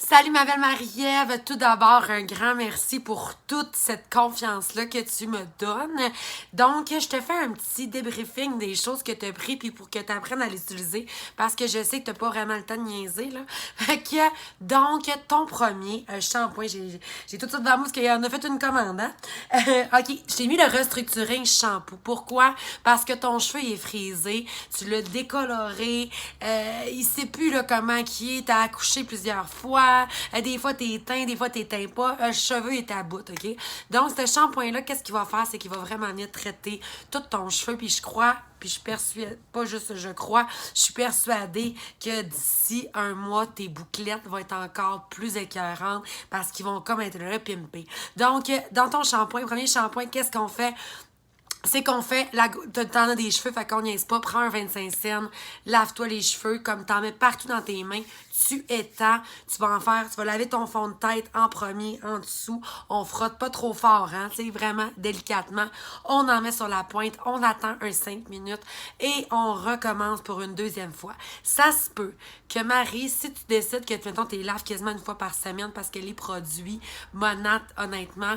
Salut ma belle Marie-Ève, tout d'abord un grand merci pour toute cette confiance-là que tu me donnes. Donc, je te fais un petit débriefing des choses que tu as pris puis pour que tu apprennes à les utiliser parce que je sais que tu n'as pas vraiment le temps de niaiser. Là. Donc, ton premier shampoing, j'ai tout ça devant moi parce qu'il en a fait une commande. Hein? OK, je t'ai mis le restructuring shampoo. Pourquoi? Parce que ton cheveu il est frisé, tu l'as décoloré, il sait plus là, comment qui est, t'as accouché plusieurs fois. Des fois, t'es teint, des fois, t'es teint pas. Le cheveu est à bout, OK? Donc, ce shampoing-là, qu'est-ce qu'il va faire? C'est qu'il va vraiment venir traiter tout ton cheveu. Puis je crois, puis je persuade, pas juste je crois, je suis persuadée que d'ici un mois, tes bouclettes vont être encore plus écœurantes parce qu'ils vont comme être repimpés. Donc, dans ton shampoing, premier shampoing, qu'est-ce qu'on fait? C'est qu'on fait, t'en as des cheveux, fait qu'on niaise pas, prends un 25 cents, lave-toi les cheveux, comme t'en mets partout dans tes mains, tu étends, tu vas laver ton fond de tête en premier, en dessous, on frotte pas trop fort, hein, tu sais, vraiment délicatement, on en met sur la pointe, on attend un 5 minutes et on recommence pour une deuxième fois. Ça se peut que Marie, si tu décides que, mettons, t'es laves quasiment une fois par semaine parce que les produits Monat, honnêtement,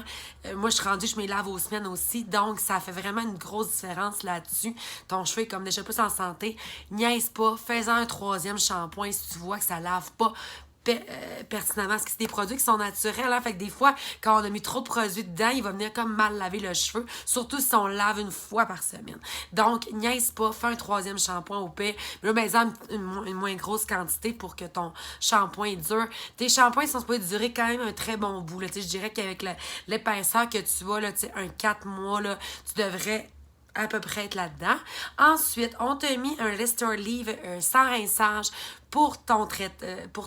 moi, je suis rendue, je me lave aux semaines aussi, donc ça fait vraiment une grosse différence là-dessus. Ton cheveu est comme déjà plus en santé. Niaise pas, fais-en un troisième shampoing si tu vois que ça lave pas pertinemment, parce que c'est des produits qui sont naturels, hein? Fait que des fois, quand on a mis trop de produits dedans, il va venir comme mal laver le cheveu, surtout si on lave une fois par semaine. Donc, niaise pas, fais un troisième shampoing au pire. Mais là, ben, une moins grosse quantité pour que ton shampoing dure. Tes shampoings sont supposés durer quand même un très bon bout, là. Tu sais, je dirais qu'avec l'épaisseur que tu as, là, tu sais, un 4 mois, là, tu devrais à peu près être là-dedans. Ensuite, on t'a mis un Restore Leave sans rinçage pour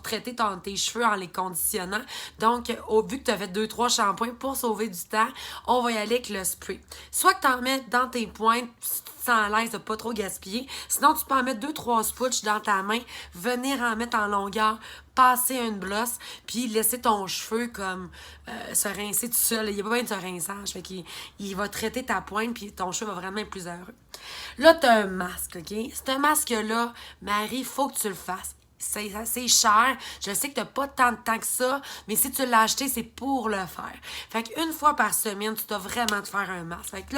traiter tes cheveux en les conditionnant. Donc, vu que tu as fait 2-3 shampoings pour sauver du temps, on va y aller avec le spray. Soit que tu en mets dans tes pointes, si tu te sens à l'aise de pas trop gaspiller. Sinon, tu peux en mettre 2-3 spouches dans ta main, venir en mettre en longueur, passer une brosse, puis laisser ton cheveu comme se rincer tout seul. Il n'y a pas besoin de ce rinçage. Fait qu'il va traiter ta pointe, puis ton cheveu va vraiment être plus heureux. Là, tu as un masque, OK? Ce masque-là, Marie, il faut que tu le fasses. C'est cher. Je sais que t'as pas tant de temps que ça, mais si tu l'as acheté, c'est pour le faire. Fait qu'une fois par semaine, tu dois vraiment te faire un masque. Fait que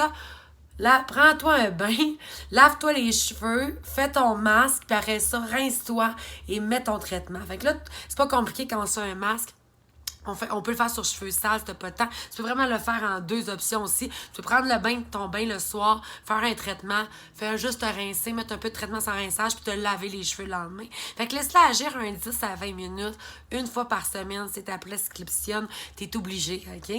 là, prends-toi un bain, lave-toi les cheveux, fais ton masque, puis après ça, rince-toi et mets ton traitement. Fait que là, c'est pas compliqué quand on fait un masque. On peut le faire sur cheveux sales, si t'as pas de temps. Tu peux vraiment le faire en deux options aussi. Tu peux prendre ton bain le soir, faire un traitement, faire juste te rincer, mettre un peu de traitement sans rinçage, puis te laver les cheveux le lendemain. Fait que laisse-la agir un 10 à 20 minutes, une fois par semaine, c'est ta prescription, t'es obligé, OK?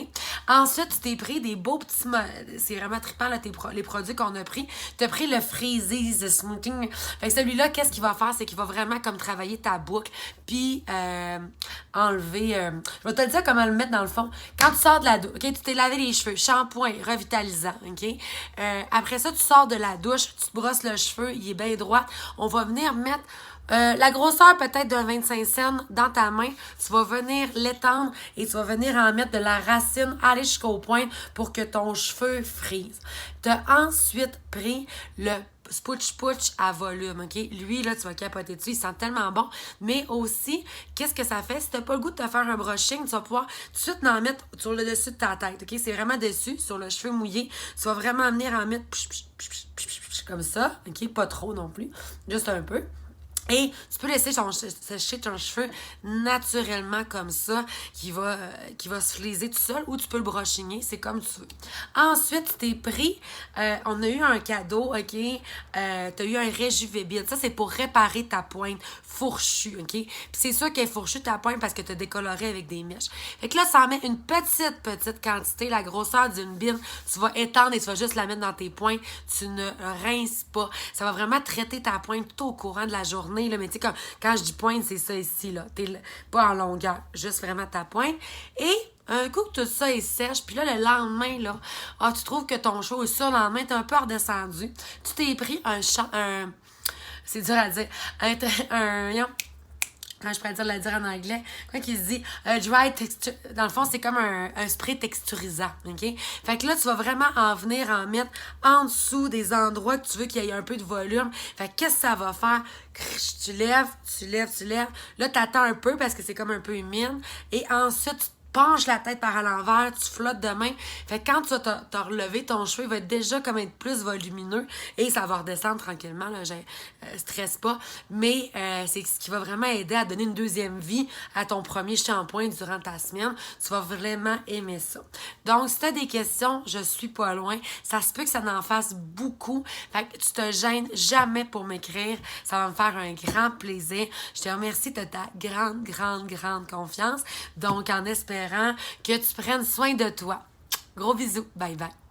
Ensuite, tu t'es pris des beaux petits... C'est vraiment trippant, là, les produits qu'on a pris. Tu as pris le Freezies Smoothing. Fait que celui-là, qu'est-ce qu'il va faire? C'est qu'il va vraiment comme travailler ta boucle, puis enlever... je vais te le dire comment le mettre dans le fond. Quand tu sors de la douche, OK, tu t'es lavé les cheveux, shampoing revitalisant, OK? Après ça, tu sors de la douche, tu te brosses le cheveu, il est bien droit. On va venir mettre la grosseur peut-être d'un 25 cents dans ta main. Tu vas venir l'étendre et tu vas venir en mettre de la racine, aller jusqu'au point pour que ton cheveu frise. Tu as ensuite pris le Spooch à volume, OK? Lui, là, tu vas capoter dessus, il sent tellement bon. Mais aussi, qu'est-ce que ça fait? Si t'as pas le goût de te faire un brushing, tu vas pouvoir tout de suite en mettre sur le dessus de ta tête, OK? C'est vraiment dessus, sur le cheveu mouillé. Tu vas vraiment venir en mettre comme ça, OK? Pas trop non plus, juste un peu. Et tu peux laisser sécher ton cheveu naturellement comme ça, qui va se fléser tout seul, ou tu peux le brochigner, c'est comme tu veux. Ensuite, tu t'es pris, on a eu un cadeau, OK? T'as eu un Rejuvébile. Ça, c'est pour réparer ta pointe fourchue, OK? Puis c'est sûr qu'elle est fourchue ta pointe parce que t'as décoloré avec des mèches. Fait que là, ça en met une petite quantité, la grosseur d'une bine. Tu vas étendre et tu vas juste la mettre dans tes pointes. Tu ne rinces pas. Ça va vraiment traiter ta pointe tout au courant de la journée. Là, mais tu sais, quand je dis pointe, c'est ça ici, là. T'es pas en longueur, juste vraiment ta pointe. Et un coup que tout ça est sèche, puis là, le lendemain, là, tu trouves que ton cheveu, le lendemain, t'es un peu redescendu. Tu t'es pris c'est dur à dire, quand je pourrais dire en anglais, quand il se dit dry texture, dans le fond, c'est comme un spray texturisant, OK? Fait que là, tu vas vraiment en venir en mettre en dessous des endroits que tu veux qu'il y ait un peu de volume. Fait que qu'est-ce que ça va faire? Tu lèves, tu lèves, tu lèves. Là, t'attends un peu parce que c'est comme un peu humide. Et ensuite, tu penches la tête par à l'envers, tu flottes de main. Fait que quand tu vas te relever, ton cheveu il va déjà comme être plus volumineux et ça va redescendre tranquillement. Là, stresse pas. Mais c'est ce qui va vraiment aider à donner une deuxième vie à ton premier shampoing durant ta semaine. Tu vas vraiment aimer ça. Donc, si tu as des questions, je suis pas loin. Ça se peut que ça en fasse beaucoup. Fait que tu te gênes jamais pour m'écrire. Ça va me faire un grand plaisir. Je te remercie de ta grande confiance. Donc, en espérant que tu prennes soin de toi. Gros bisous. Bye bye.